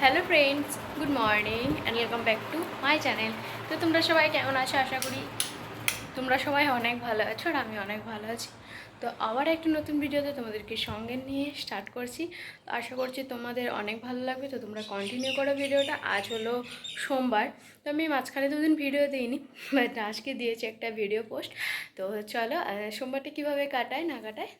Hello friends, good morning and welcome back to my channel. তো তোমরা সবাই কেমন আছো? আশা করি তোমরা সবাই অনেক ভালো আছো আর আমি অনেক ভালো আছি। তো আবার একটা নতুন ভিডিওতে তোমাদেরকে সঙ্গে নিয়ে স্টার্ট করছি। তো আশা করছি তোমাদের অনেক ভালো লাগবে। তো তোমরা কন্টিনিউ করো ভিডিওটা। আজ হলো সোমবার, তো আমি মাঝখানে দুদিন ভিডিও দিইনি, বাট আজকে দিয়েছি একটা ভিডিও পোস্ট। তো চলো সোমবারটা কীভাবে কাটায় না কাটায়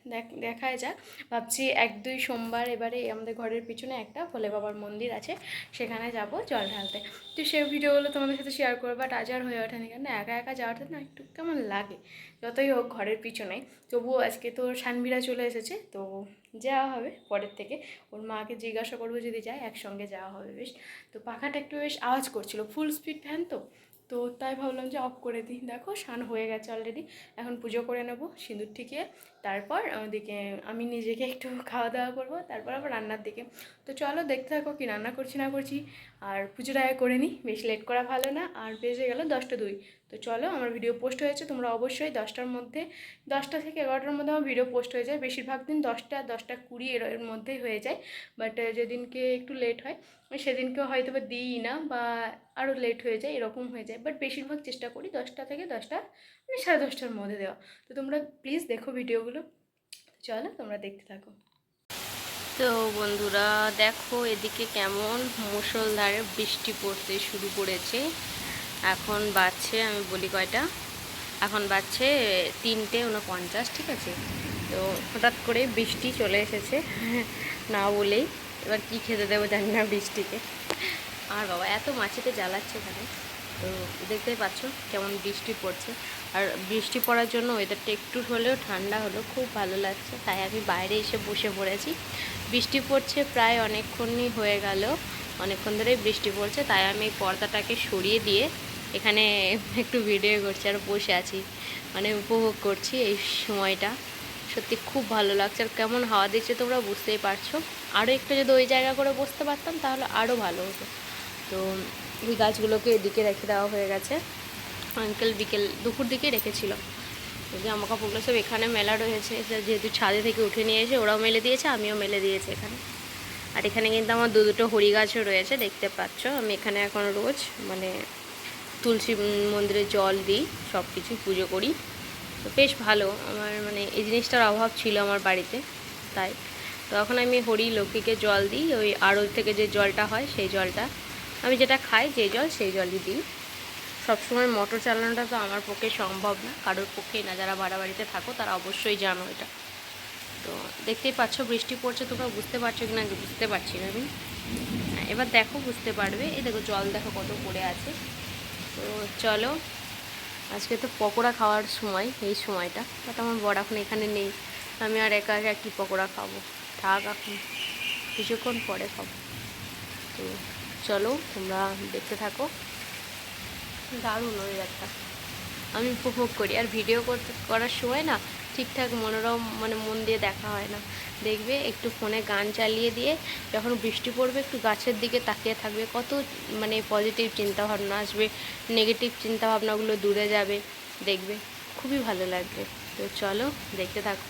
দেখায় যাক। ভাবছি 1-2 সোমবার এবারে আমাদের ঘরের পিছনে একটা ভোলে বাবার মন্দির আছে, সেখানে যাব জল ঢালতে। তো সেই ভিডিওগুলো তোমাদের সাথে শেয়ার করবো, বাট আজ আর হয়ে ওঠেনি, কেন একা একা যাওয়াটা না একটু কেমন লাগে। যতই হোক ঘরের পিছনে, তবুও আজকে তো সানবিরা চলে এসেছে, তো যাওয়া হবে পরের থেকে। ওর মাকে জিজ্ঞাসা করবো, যদি যায় একসঙ্গে যাওয়া হবে বেশ। তো পাখাটা একটু বেশ আওয়াজ করছিল, ফুল স্পিড ফ্যান তো তো তাই ভাবলাম যে অফ করে দিই। দেখো স্নান হয়ে গেছে অলরেডি, এখন পুজো করে নেব সিঁদুর ঠিকিয়ে। তারপর ওদিকে আমি নিজেকে একটু খাওয়া দাওয়া করবো, তারপর আবার রান্নার দিকে। তো চলো দেখতে থাকো কী রান্না করছি না করছি। আর পুজোটা আগে করে নিই, বেশি লেট করা ভালো না। আর বেজে গেল 10টা 2। তো চলো, আমার ভিডিও পোস্ট হয়েছে, তোমরা অবশ্যই 10টার মধ্যে, 10টা থেকে 11টার মধ্যে আমার ভিডিও পোস্ট হয়ে যায়। বেশিরভাগ দিন 10টা 10টা 20 এর মধ্যেই হয়ে যায়। বাট যেদিনকে একটু লেট হয় সেদিনকে হয়তো বা দিই না, বা আরও লেট হয়ে যায়, এরকম হয়ে যায়। বাট বেশিরভাগ চেষ্টা করি 10টা থেকে 10টা, মানে 10:30টার মধ্যে দেওয়া। তো তোমরা প্লিজ দেখো ভিডিওগুলো। চলো তোমরা দেখতে থাকো। তো বন্ধুরা দেখো, এদিকে কেমন মুষলধারে বৃষ্টি পড়তে শুরু করেছে। এখন বাজছে, আমি বলি কয়টা, এখন বাজছে 3:49, ঠিক আছে। তো হঠাৎ করে বৃষ্টি চলে এসেছে না বলেই। এবার কি খেতে দেবো জানি না বৃষ্টিকে। আর বাবা এত মাছিতে জ্বালাচ্ছে এখানে। তো দেখতেই পাচ্ছ কেমন বৃষ্টি পড়ছে। আর বৃষ্টি পড়ার জন্য ওয়েদারটা একটু হলেও ঠান্ডা হলো, খুব ভালো লাগছে। তাই আমি বাইরে এসে বসে পড়েছি। বৃষ্টি পড়ছে প্রায় অনেকক্ষণই হয়ে গেল, অনেকক্ষণ ধরেই বৃষ্টি পড়ছে। তাই আমি পর্দাটাকে সরিয়ে দিয়ে এখানে একটু ভিডিও করছি আর বসে আছি, মানে উপভোগ করছি এই সময়টা। সত্যি খুব ভালো লাগছে। আর কেমন হাওয়া দিচ্ছে তোমরা বুঝতেই পারছো। আরও একটু যদি ওই জায়গা করে বসতে পারতাম তাহলে আরও ভালো হতো। তো ওই গাছগুলোকে এদিকে রেখে দেওয়া হয়ে গেছে। আঙ্কেল দুপুর দিকে রেখেছিল। জামা কাপড়গুলো সব এখানে মেলা রয়েছে, যেহেতু ছাদে থেকে উঠে নিয়ে এসে ওরাও মেলে দিয়েছে, আমিও মেলে দিয়েছি এখানে। আর এখানে কিন্তু আমার দুটো হরি গাছও রয়েছে, দেখতে পাচ্ছ। আমি এখানে এখন রোজ মানে তুলসী মন্দিরে জল দিই, সব কিছুই পুজো করি। তো বেশ ভালো, আমার মানে এই জিনিসটার অভাব ছিল আমার বাড়িতে, তাই। তো এখন আমি হরি লক্ষ্মীকে জল দিই, ওই আড়ত থেকে যে জলটা হয় সেই জলটা। আমি যেটা খাই যে জল, সেই জলই দিই। সবসময় মোটর চালানোটা তো আমার পক্ষে সম্ভব না, কারোর পক্ষেই না। যারা ভাড়া বাড়িতে থাকো তারা অবশ্যই জানো এটা। তো দেখতেই পাচ্ছ বৃষ্টি পড়ছে, তোমরা বুঝতে পারছো কি না বুঝতে পারছি না আমি। এবার দেখো বুঝতে পারবে, এই দেখো জল দেখো কত পড়ে আছে। তো চলো, আজকে তো পকোড়া খাওয়ার সময়, এই সময়টা। বাট আমার বর এখন এখানে নেই, আমি আর একা একা কী পকোড়া খাবো। থাক, এখন কিছুক্ষণ পরে খাবো। তো চলো তোমরা দেখতে থাকো। দারুণ ওয়েদারটা আমি উপভোগ করি। আর ভিডিও করার সময় না ঠিকঠাক মনোরম মানে মন দিয়ে দেখা হয় না। দেখবে একটু ফোনে গান চালিয়ে দিয়ে যখন বৃষ্টি পড়বে একটু গাছের দিকে তাকিয়ে থাকবে, কত মানে পজিটিভ চিন্তাভাবনা আসবে, নেগেটিভ চিন্তাভাবনাগুলো দূরে যাবে, দেখবে খুবই ভালো লাগবে। তো চলো দেখতে থাকো।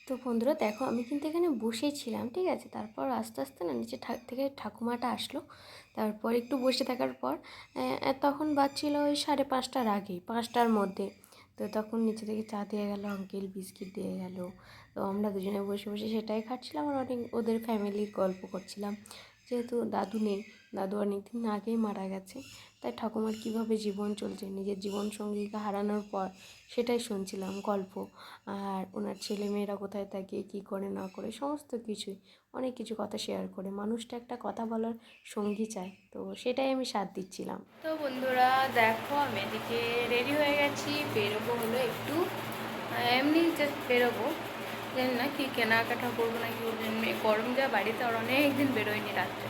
তো বন্ধুরা দেখো, আমি কিন্তু এখানে বসেছিলাম, ঠিক আছে। তারপর আস্তে আস্তে না নিচে থেকে ঠাকুমাটা আসলো। তারপর একটু বসে থাকার পর তখন বাজছিল ওই 5:30টার আগেই, 5টার মধ্যে। তো তখন নিচে থেকে চা দিয়ে গেল আঙ্কেল, বিস্কিট দিয়ে গেল। তো আমরা দুজনে বসে বসে সেটাই খাচ্ছিলাম আর অনেক ওদের ফ্যামিলির গল্প করছিলাম। যেহেতু দাদু নেই, দাদু অনেক দিন আগেই মারা গেছে, তাই ঠাকুমার কীভাবে জীবন চলছে নিজের জীবনসঙ্গীকে হারানোর পর সেটাই শুনছিলাম গল্প। আর ওনার ছেলেমেয়েরা কোথায় থাকে, কী করে না করে, সমস্ত কিছুই অনেক কিছু কথা শেয়ার করে। মানুষটা একটা কথা বলার সঙ্গী চায়, তো সেটাই আমি সাথ দিচ্ছিলাম। তো বন্ধুরা দেখো, আমি এদিকে রেডি হয়ে গেছি, বেরোবো হলো একটু, এমনি জাস্ট বেরোবো। জানি না কি কেনাকাটা করবো না কি করবো, এমনি গরম যা বাড়িতে, আর অনেক দিন বেরোয়নি রাত্রে।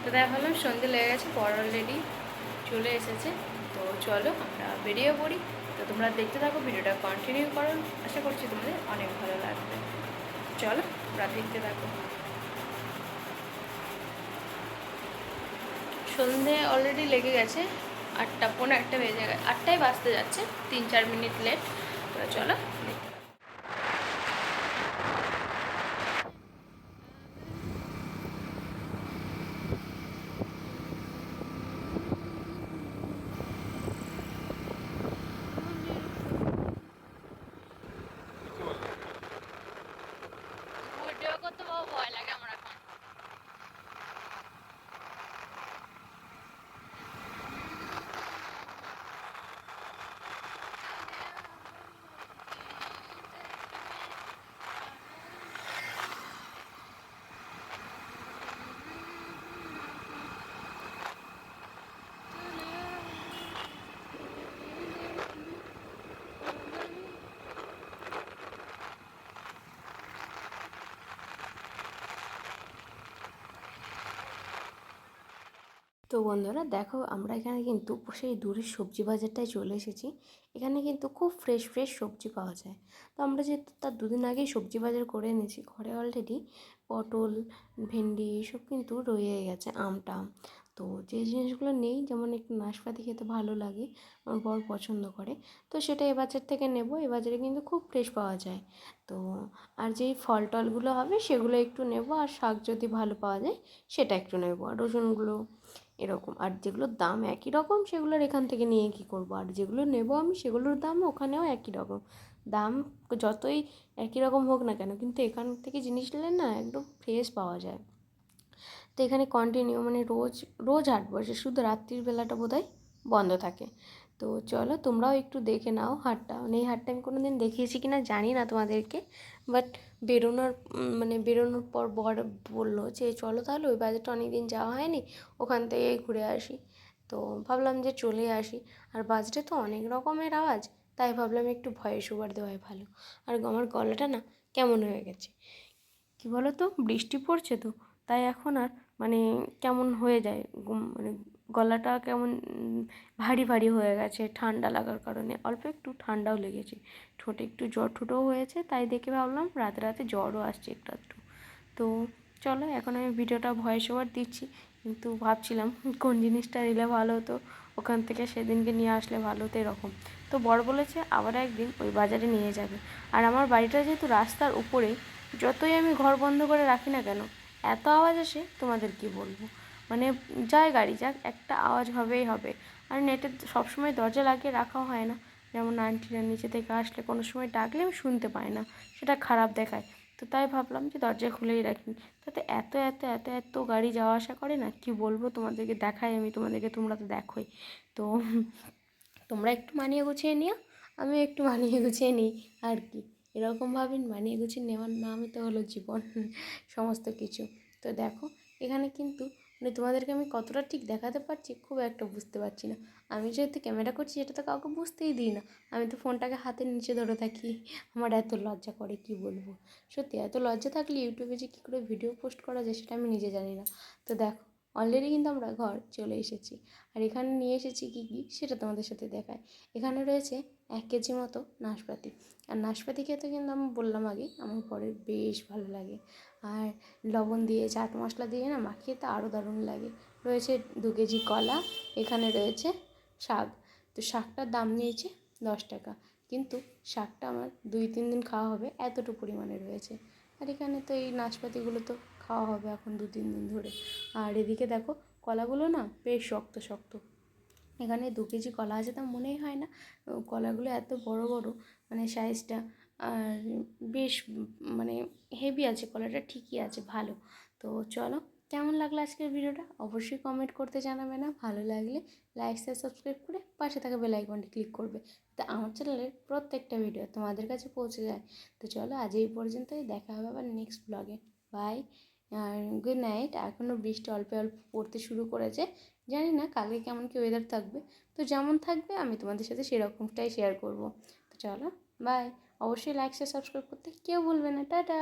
তো তাই ভাবলাম সন্ধে লেগে গেছে, পর অলরেডি চলে এসেছে। তো চলো আমরা বেরিয়ে পড়ি। তো তোমরা দেখতে থাকো, ভিডিওটা কন্টিনিউ করো, আশা করছি তোমাদের অনেক ভালো লাগবে। চলো তোমরা দেখতে থাকো। সন্ধে অলরেডি লেগে গেছে, 8টা 8:45 বেজে গেছে, 8টাই বাজতে যাচ্ছে, 3-4 মিনিট লেট। তো চলো দেখতে থাকো। তো বন্ধুরা দেখো, আমরা এখানে কিন্তু সেই দূরের সবজি বাজারটায় চলে এসেছি। এখানে কিন্তু খুব ফ্রেশ ফ্রেশ সবজি পাওয়া যায়। তো আমরা যেহেতু তার দুদিন আগেই সবজি বাজার করে এনেছি, ঘরে অলরেডি পটল, ভেন্ডি এসব কিন্তু রয়ে গেছে, টাম। তো যে জিনিসগুলো নেই, যেমন একটু নাশপাতি খেতে ভালো লাগে, আমার বর পছন্দ করে, তো সেটা এ বাজার থেকে নেব। এ বাজারে কিন্তু খুব ফ্রেশ পাওয়া যায়। তো আর যেই ফল টলগুলো হবে সেগুলো একটু নেব, আর শাক যদি ভালো পাওয়া যায় সেটা একটু নেব, আর রসুনগুলো এরকম। আর যেগুলোর দাম একই রকম সেগুলোর এখান থেকে নিয়ে কী করবো, আর যেগুলো নেব আমি সেগুলোর দাম ওখানেও একই রকম দাম। যতই একই রকম হোক না কেন, কিন্তু এখান থেকে জিনিস নিলে না একদম ফ্রেশ পাওয়া যায়। তো এখানে কন্টিনিউ মানে রোজ রোজ হাট বসে, শুধু রাত্রির বেলাটা বোধহয় বন্ধ থাকে। তো চলো তোমরাও একটু দেখে নাও হাটটা। মানে এই হাটটা আমি কোনো দিন দেখিয়েছি কি না জানি না তোমাদেরকে, বাট বেরোনোর পর বর বললো যে চলো তাহলে, ওই বাজারটা অনেক দিন যাওয়া হয়নি, ওখান থেকে ঘুরে আসি। তো ভাবলাম যে চলে আসি। আর বাজারে তো অনেক রকমের আওয়াজ, তাই ভাবলাম একটু ভয়েস ওভার দেওয়াই ভালো। আর আমার গলাটা না কেমন হয়ে গেছে, কী বলো তো, বৃষ্টি পড়ছে তো, তাই এখন আর মানে কেমন হয়ে যায়, মানে গলাটা কেমন ভারী ভারী হয়ে গেছে ঠান্ডা লাগার কারণে। অল্প একটু ঠান্ডাও লেগেছে, ঠোঁটে একটু জ্বর ঠোঁটও হয়েছে, তাই দেখে ভাবলাম রাতে রাতে জ্বরও আসছে একটু একটু। তো চলো এখন আমি ভিডিওটা ভয়েস ওভার দিচ্ছি, কিন্তু ভাবছিলাম কোন জিনিসটা নিলে ভালো হতো, ওখান থেকে সেদিনকে নিয়ে আসলে ভালো হতো এরকম। তো বর বলেছে আবার একদিন ওই বাজারে নিয়ে যাবে। আর আমার বাড়িটা যেহেতু রাস্তার উপরে, যতই আমি ঘর বন্ধ করে রাখি না কেন, এত আওয়াজ আসে তোমাদের কি বলবো। মানে যায় গাড়ি যাক, একটা আওয়াজ হবেই হবে। আর নেটে সবসময় দরজা লাগিয়ে রাখাও হয় না, যেমন আন্টিরা নিচে থেকে আসলে কোনো সময় ডাকলে আমি শুনতে পাই না, সেটা খারাপ দেখায়। তো তাই ভাবলাম যে দরজা খুলেই রাখি। তাতে এত এত এত এত গাড়ি যাওয়া আসা করে না, কি বলবো তোমাদেরকে, দেখাই আমি তোমাদেরকে, তোমরা তো দেখোই। তো তোমরা একটু মানিয়ে গুছিয়ে নিও, আমি একটু মানিয়ে গুছিয়ে নিই আর কি। এরকমভাবে মানিয়ে গুছিয়ে নেওয়ার নামই তো হলো জীবন, সমস্ত কিছু। তো দেখো এখানে কিন্তু মানে তোমাদেরকে আমি কতটা ঠিক দেখাতে পারছি খুব একটা বুঝতে পারছি না। আমি যেহেতু ক্যামেরা করছি এটা তো কাউকে বুঝতেই দিই না, আমি তো ফোনটাকে হাতের নিচে ধরে থাকি। আমার এত লজ্জা করে কি বলবো, সত্যি এত লজ্জা থাকলে ইউটিউবে যে কী করে ভিডিও পোস্ট করা যায় সেটা আমি নিজে জানি না। তো দেখো অলরেডি কিন্তু আমরা ঘর চলে এসেছি। আর এখানে নিয়ে এসেছি কী কী সেটা তোমাদের সাথে দেখায়। এখানে রয়েছে 1 কেজি মতো নাশপাতি। আর নাশপাতি খেতে কিন্তু আমি বললাম আগে আমার পরে বেশ ভালো লাগে। আর লবণ দিয়ে চাট মশলা দিয়ে না মাখিয়ে তো আরও দারুণ লাগে। রয়েছে 2 কেজি কলা। এখানে রয়েছে শাক। তো শাকটার দাম নিয়েছে 10 টাকা, কিন্তু শাকটা আমার 2-3 দিন খাওয়া হবে এতটুকু পরিমাণে রয়েছে। আর এখানে তো এই নাশপাতিগুলো তো খাওয়া হবে এখন 2-3 দিন ধরে। আর এদিকে দেখো কলাগুলো না বেশ শক্ত শক্ত। এখানে 2 কেজি কলা আছে তা মনেই হয় না। কলাগুলো এত বড় বড়, মানে সাইজটা। আর বেশ মানে হেভি আছে কলাটা, ঠিকই আছে ভালো। তো চলো, কেমন লাগলো আজকের ভিডিওটা অবশ্যই কমেন্ট করতে জানাবে না, ভালো লাগলে লাইক শেয়ার সাবস্ক্রাইব করে পাশে থাকা বেল আইকনটি ক্লিক করবে, তো আমার চ্যানেলের প্রত্যেকটা ভিডিও তোমাদের কাছে পৌঁছে যায়। তো চলো আজ এই পর্যন্তই, দেখা হবে আবার নেক্সট ব্লগে। বাই আর গুড নাইট। এখনও বৃষ্টি অল্প অল্প পড়তে শুরু করেছে, জানি না কালকে কেমন কি ওয়েদার থাকবে। তো যেমন থাকবে আমি তোমাদের সাথে সেরকমটাই শেয়ার করব। তো চলো বাই। অবশ্যই লাইক শেয়ার সাবস্ক্রাইব করতে কেউ ভুলবে না। টাটা।